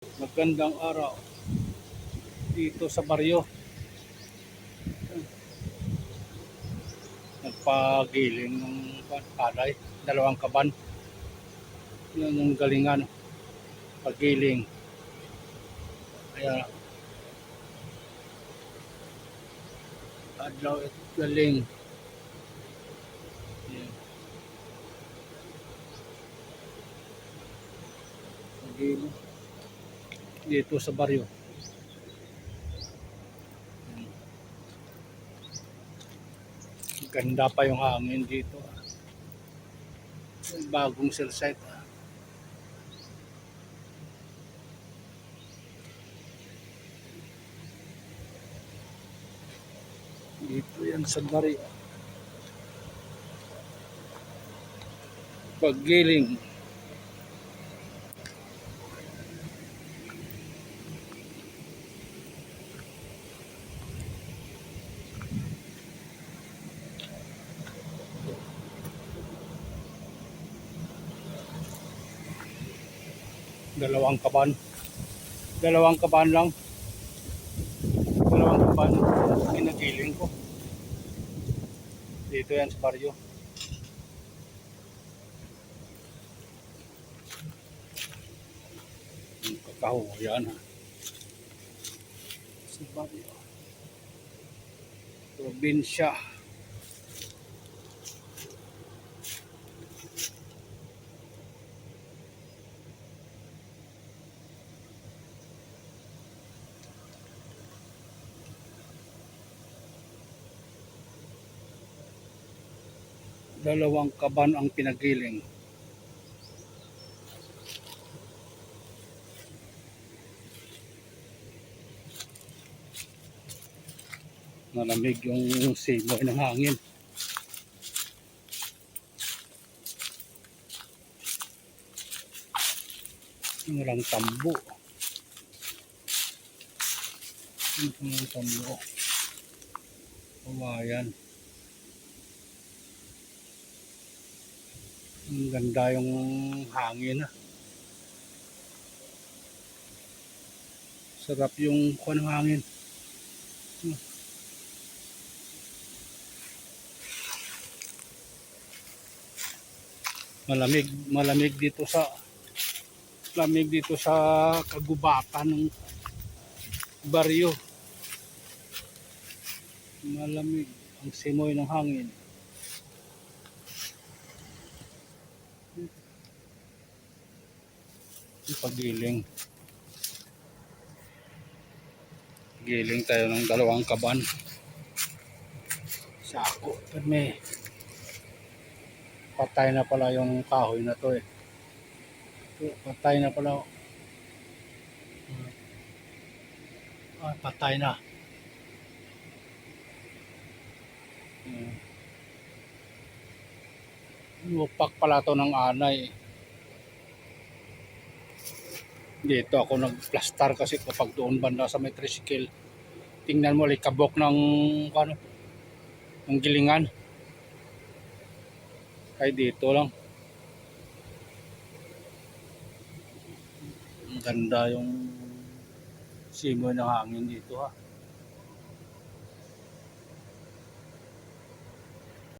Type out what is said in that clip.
Magandang araw dito sa baryo. Nagpagiling ng palay, dalawang kaban. Yun yung galingan, pagiling. Kaya adlaw at galing. Yan. Pagiling dito sa baryo. Ganda pa yung hangin dito. Bagong cell site. Dito yan sa baryo. Pagiling. Dalawang kaban lang, dalawang kaban ginagiling ko dito yan sa baryo. Kakahuyan sa baryo, probinsya. Dalawang kaban ang pinagiling. Malamig yung simoy ng hangin. Walang tambo. Walang tambo. Kawayan. Ang ganda yung hangin. Sarap yung hangin. Malamig dito sa kagubatan ng baryo. Malamig ang simoy ng hangin. Pagiling tayo ng dalawang kaban. Sako, may patay na pala yung kahoy na to eh. Patay na pala. Patay na. Lupak pala to ng anay. Dito ako nagplastar kasi kapag doon banda sa may tricycle, tingnan mo kabok ng gilingan. Ay dito lang. Ang ganda yung simoy ng hangin dito